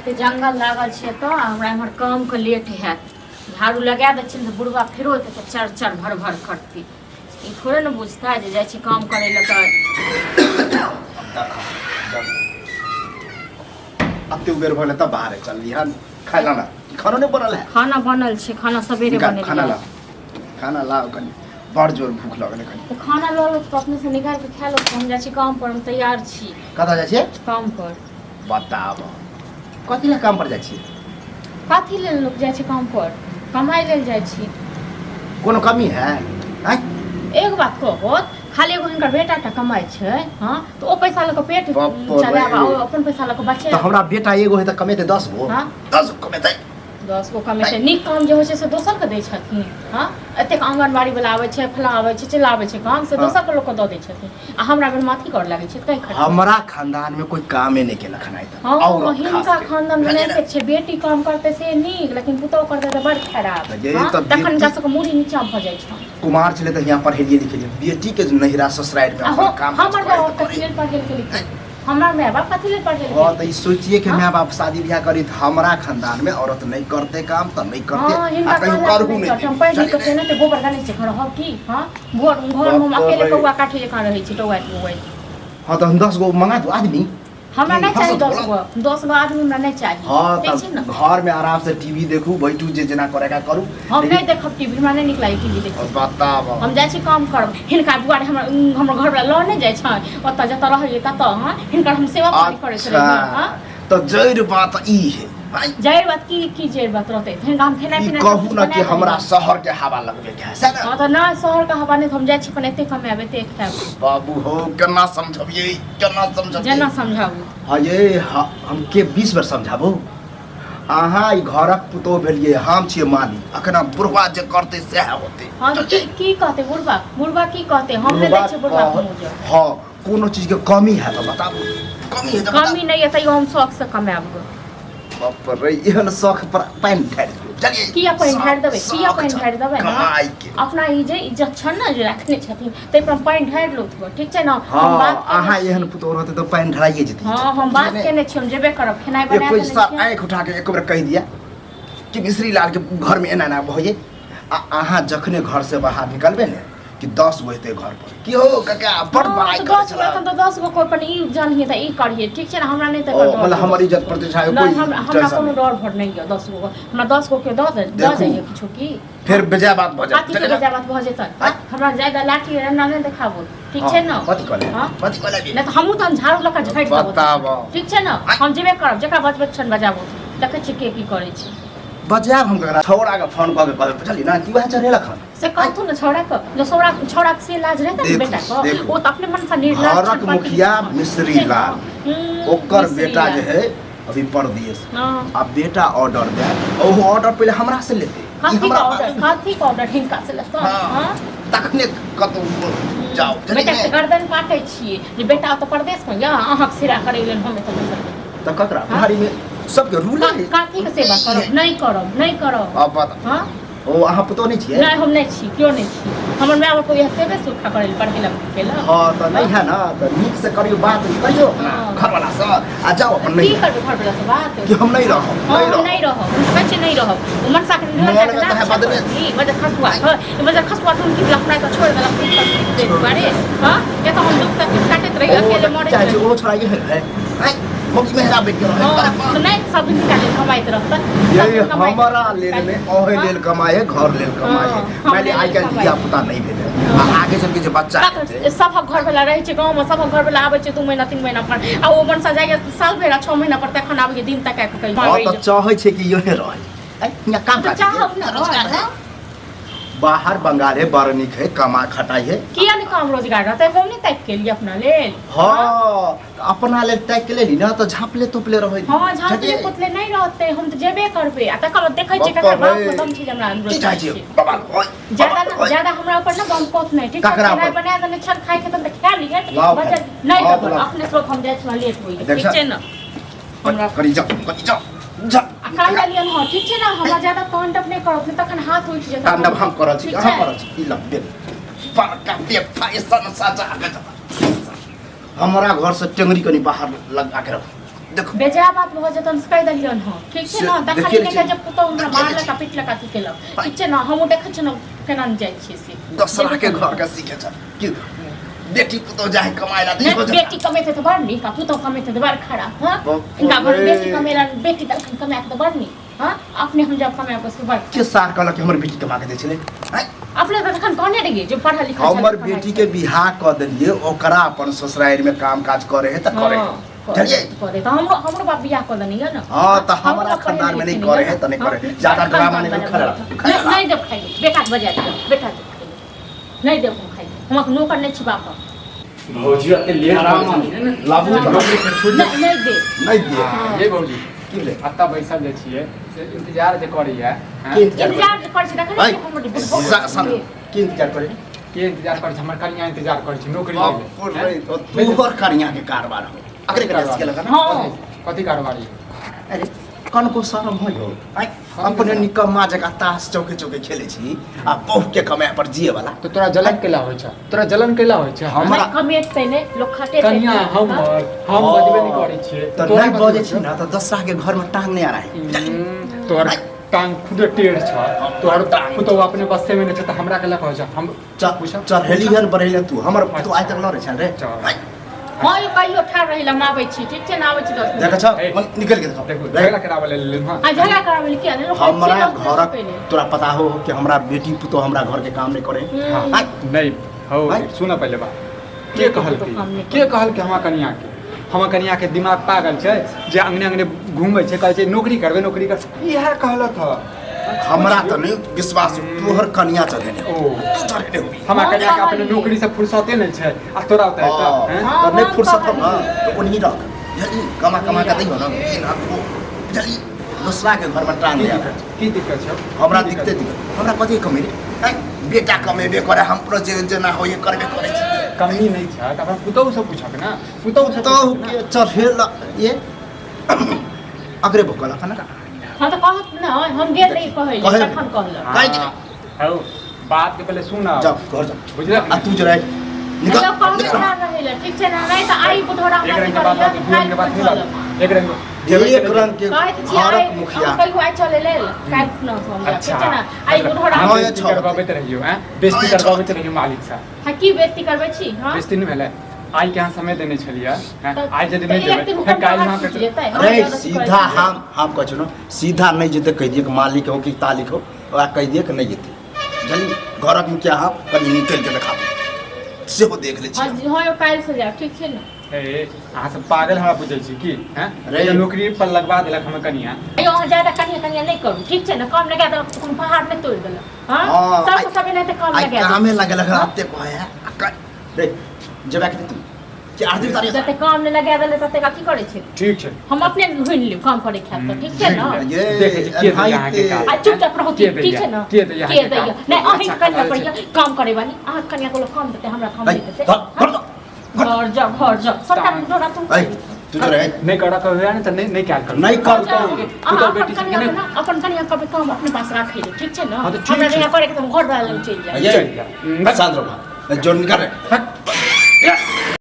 ते जंगल लागल छे तो हमरा हमर काम के लेट है झाड़ू लगा दे छिन तो बुढ़वा फिरो तो चर चर भर भर करती ई थोड़े न बुझता है जे जाय छी काम करे ल तो अब ते उबेर भले त बाहर चल लिहान खाना ना खाना नहीं बनल है खाना बनल छे खाना सवेरे बनल खाना लाओ कनी बड़ जोर भूख लगल कनी तो खाना लो लो तो अपने से निकाल के खा लो तो हम जाय छी काम पर हम तैयार छी कता जाय छे काम पर बताब कथि ला काम पर जाय छी काथी ले लोग जाय छी काम पर कमाई लेल जाय छी कोनो कमी है हैं एक बात कहबो खाली एगो हिनकर बेटा टा कमाई छै हां तो ओ पैसा ल के पेट चलाबा अपन पैसा ल के बचे तो हमरा बेटा एगो है त कमेते 10 गो हां 10 गो कमेते 10 गो कमेते निक काम जे होय छै से दोसर के दै छथिन हां एतेक आंगनबाड़ी वाला आबै छै फला आबै छै चला आबै छै काम से दोसर के लोग के द दै छथिन आ हमरा बेर माथी कर लागे छै कहीं खर्च हमरा खानदान में कोई काम नहीं केला खनाई त और हिनका खानदान में नहीं छै बेटी काम करते से नीक लेकिन पुतौ करते त बड़ खराब तखन का सब मुड़ी नीचा भ जाय छै कुमार छले त यहां पढ़ेलिए लिखेलिए बेटी के नहिरा ससुराल में अपन काम हमर कथि लेल पढ़ गेल हमरा माय बाप कथि लेल पढ़ गेल हां त ई सोचिए के माय बाप शादी ब्याह करी त हमरा खानदान में औरत नहीं करते काम त नहीं करते आ कहीं करहु नहीं हम पढ़ लिख के न त गोबर गाने छै घर हो की हां घर में अकेले कौआ काठी लेखा रहे छै टौआ टौआ हां त हम 10 गो मंगा दो आदमी हमरा नहीं चाहिए 10 गो आदमी हमरा नहीं चाहिए हां त घर में आराम से टीवी देखू बैठू जे जना करे का करू हम नहीं देखब टीवी हमरा नहीं निक लागे टीवी देखे बताब हम जाय छी काम करब हिनका दुआरे हमर घर वाला ल नहीं जाय छै ओत जत रहै त हां हिनकर हम सेवा पानी करे छै हां तो जैर बात ई है जैर बात की जैर बात रहते हिनका हम खेना पीना कहू ना कि हमरा शहर के हवा लगबे के है हां त ना शहर का हवा नहीं हम जाय छी अपन एते कमाबे एते खाब बाबू हो केना समझबिए केना समझबिए जेना समझाबू हां ये हम के 20 बार समझाबो अहाँ ई घरक पुतो भेलिए हम छिए मालिक अखना बुढ़वा जे करते से होते हां की कहते बुढ़वा की कहते हम नहीं दै छी बुढ़वा को हां कोनो चीज के कमी है तो बताबू कमी है तो कमी नहीं है त हम शौक से कमाब बाप रे एहन शौक पर पानी ढार चलिए किया पानी ढार देबे ना अपना ई जे इज्जत छ ना जे रखने छथिन तै पर पानी ढार लो ठीक छै ना हम बात अहाँ एहन पुतो रहते तो पानी ढाराइए जेती हां हम बात केने छी हम जेबे करब खेनाई बना कोई सब आंख उठा के एक बार कह दिया कि मिश्री लाल के घर में एना ना भइए अहाँ जखने घर से बाहर निकलबे ने कि 10 गो हेते घर पर की हो काका बड़ बड़ाई करे छला तो 10 गो कोई पर ई जानिए त ई करिए ठीक छै ना हमरा नहीं त मतलब हमर इज्जत प्रतिष्ठा कोई हमरा कोनो डर भर नहीं है 10 गो हमरा 10 गो के द जाइए किछो की फिर बेजा बात भ जात बेजा बात भ जेतै हमरा ज्यादा लाठी रंडा नहीं देखाबो ठीक छै ना कथि कहले नहीं त हमहु त झाड़ू लका झाड़ देबो बताब ठीक छै ना हम जेबे करब जेकरा बजबे छन बजाबो देखे छी के की करे छी बजाब हम ककरा छौड़ा के फोन क के कहबे बुझली ना कि वह चढ़ेला खन से कहथु न छौड़ा को जो छौड़ा से लाज रहता है बेटा को वो तो अपने मन से निर्लज घरक मुखिया मिश्री लाल ओकर बेटा जे है अभी परदेश अब बेटा ऑर्डर दे ओ ऑर्डर पहले हमरा से लेते काथी का ऑर्डर हिनका से लेता हां तखने कतौ जाओ बेटा के गर्दन काटे छिए जे बेटा तो परदेश में या अहाँ के सिरा करे लेल हम त ककरा भारी में सबके रूल है काथी के सेवा करब नहीं करब अब बात हां ओ अहाँ पुतो नहीं छिए नहीं हम नहीं छी क्यों नहीं छी हमर माय बाप को यह सेवे सुखा करे ल पढ़े केला हां त नहीं है ना त नीक से करियो बात करियो अपना घर वाला से आ जाओ अपन नहीं की करबे घर वाला से बात कि हम नहीं रहो बच्चे नहीं रहो मन सा के बदले ई वजह खसुआ तुम की लफड़ा को छोड़ देला दे बारे हां ये तो हम दुख तक काटत रही अकेले मरे चाहे वो छोड़ा के है मुखी मेहरा बेट के रहे नहीं सब दिन का कमाइत रहता ये हमारा लेल में ओहे लेल कमाए घर लेल कमाए मैंने आई का दिया पता नहीं भेले आगे चल के जो बच्चा सब घर वाला रहे छै गांव में सब घर वाला आवे छै 2 महीना 3 महीना पर आ ओ मनसा जाके साल भर 6 महीना पर तखन आवे दिन तक के कहीं हां तो चाहे छै कि यही रहे यहाँ काम कर चाहब ना रोजगार है बाहर बंगाल है बरनिक है कमा खटाई है किया नहीं काम रोजगार रहता है हम नहीं तय के लिए अपना लेल हां अपना लेल तय के लेली ना तो झापले तोपले रहे हां झापले पुतले नहीं रहते हम तो जेबे करबे आ तकर देखै छै ककरा बाप खत्म छी हमरा अंदर बाबा ज्यादा हमरा ऊपर ना बम कोत नहीं ठीक है बना देने छल खाए के त खा लिए बजट नहीं होबो अपने स्रोत हम जाय छ लेट होई ठीक छै ना हमरा करी जाओ कान डालियन हो ठीक छै ना हमरा ज्यादा कांडप नहीं करब नहीं तखन हाथ उठ जेतै कांडप हम करल छी हम करल छी ई लग दे पर का दे फैशन साजा के हमरा घर से टेंगरी कनी बाहर लगा के रख देखो बेजा बात हो जतन से कह दलियन हो ठीक छै ना देखिए देखली लीजिए। के जब पुतो हमरा देखिए मारलक लीजिए। आ पिटलक आ केलक ठीक छै ना हम देखे छ ना केना न जाइ छी से दूसरा के घर का सीखे छ कि बेटी पुतो जाए कमाए ला नहीं हो जा बेटी कमेते तो बड़ नी का पुतो कमेते तो बड़ खराब हां बाप इनका घर रे। बेटी कमेला बेटी तक कमाए तो बड़ नी हां अपने हम जब कमाए बस बड़ के सार कहल कि हमर बेटी कमा के दे छले हैं? अपने तो तखन कहने रहिए जो पढ़ा लिखा हमर बेटी के बियाह क देलिए ओकरा अपन ससुराल में काम काज करे है त करे चलिए करे तो हमरो बाप बियाह कर दनी है ना हां त हमरा खानदान में नहीं करे है त नहीं करे ज्यादा ड्रामा नहीं खरा नहीं देव खाई बेटा बजा दे बेटा नहीं देव खाई हम नौकर नहीं छी बाप भौजी अपने लिए लाबू नहीं दे नहीं दे ये भौजी की ले अत्ता बैसल जे छियै से इंतजार जे करै है के इंतजार इंतजार कर छी देखै छी हमर के इंतजार करे के इंतजार करै छै हमर कनिया इंतजार करै छै नौकरी बाप रे के तो तू और करिया के कारबार हो अगरे के सीखे लगा ना हां कथी कारोबारी अरे कौन को शरम हो आई अपने निकम्मा जगह ताश चौके चौके खेले छी आ बहु के कमाए पर जिए वाला तो तोरा जलन केला होइ छै तोरा जलन केला होइ छै हमरा कमेट पहले लोग खाते कनिया हम बजबे नहीं करै छियै तो तोरा नहीं बजे छी ना तो दसरा के घर में टांग नहीं आ रहा है तोहर टांग खुद टेढ़ छ तोहर तो अपने बस्से में नहीं छ त हमरा केला कहै छ हम चढ़ेली हन बढ़ेले तू हमर तो आज तक न रहे छ रे चल। हां यो कहियो ठाड़ रहिला हम आबै छी ठीक छै ना आबै छी 10 देख छ निकल के देखो देखो झगड़ा करावे ले हां आ झगड़ा करावे ले किया लोग हमरा घर तोरा पता हो कि हमरा बेटी पुतो हमरा घर के काम नहीं करे हाँ, नहीं हो भाई। सुन पहले बात के कहल के कहल कि हम कनिया के दिमाग पागल छै जे अंगने अंगने घूमै छै कहै छै नौकरी कर इएह कहलक ह हमरा तो नहीं विश्वास तोहर कन्या चढ़ेने ओ तू चढ़ेने हुई हम कनिया के अपने नौकरी से फुर्सते नहीं छै आ तोरा होता है हाँ, तो नहीं हाँ, फुर्सत हो हाँ। ना तो उन्हीं रख जल्दी कमा कमा के दी हो ना ये ना तो जल्दी दूसरा के घर में टांग लिया की दिक्कत छै हमरा दिखते हमरा कथी कमी रे बेटा कमेबे करे हम प्रोजेक्ट जना हो ये करबे करे छी कमी नहीं छै त अपन पुतौ से पूछक ना पुतौ से तो के चढ़ेल ये अगरे भोकला खाना हां तो कहत ना हम गेल रही कहले तखन कहल काहे के? हो बात के पहले सुन जा घर जा बुझल आ तू जरा निकल लोग कहत निकल ना रहेला ठीक छै ना नहीं तो आई बुढ़ोड़ा एक रंग के बात दूसरे के बात नहीं एक रंग एक रंग के कहत छी भारत आई मुखिया हम कहियो आई चले ले काहे ना हम ठीक छै ना आई बुढ़ोड़ा हाँ, ये अच्छा करबाबैत रहियो हैं बेइज्जती करबाबैत रहियो मालिक से हां की बेइज्जती करबै छी हां बेइज्जती नहीं भेलै आई के यहाँ समय देने छलिए हैं आज यदि नहीं तो एक दिन देबै फिर काल्हि यहाँ हुकम पे अरे सीधा हम कह छनो सीधा नहीं जेते कह दिए कि मालिक हो कि तालिक हो ओकरा कह दिए कि नहीं जेते जल्दी घरक में क्या हम कभी निकल के देखा से हो देख ले छी हां यो काल से जा ठीक छै ना ए अहाँ सब पागल हमरा बुझै छी की हैं अरे। ये नौकरी पर लगवा देलक हम कनिया अयो अहाँ ज्यादा कनिया नहीं करू ठीक छै ना काम लगा देलक कोनो पहाड़ नहीं तोड़ देलक हां हाँ, सब सब नहीं तो काम आई लगा कामे लगे लगे आते को है रे जबा के तू कि आरती तारी जते काम नहीं लगा देले तते का की करे छै ठीक छै हम अपने ढूंढ लियो काम करे खातिर तो ठीक छै ना ये देखे छी के भाई यहाँ के ते- काज आ चुपचाप रहो के ठीक छै ना के दैया के दैया नहीं अहीं अच्छा, कन्या अच्छा। पड़िया काम करे वाली अहाँ कन्या को काम देते हमरा काम भाई, नहीं देते घर जा, घर जा सबटा बुढ़ोड़ा तुम आई तू जरा नहीं करा कहे ना तो नहीं क्या कर नहीं कर जाओ। तो अहाँ बेटी अपन से कन्या नहीं- को ना अपन कन्या का भी काम अपने पास रख ले ठीक छै ना हाँ, तो ठीक हमरा छै। यहाँ करे के तुम घर वाला चल जाए ये चल जा। शांत रहो जो निकल रहे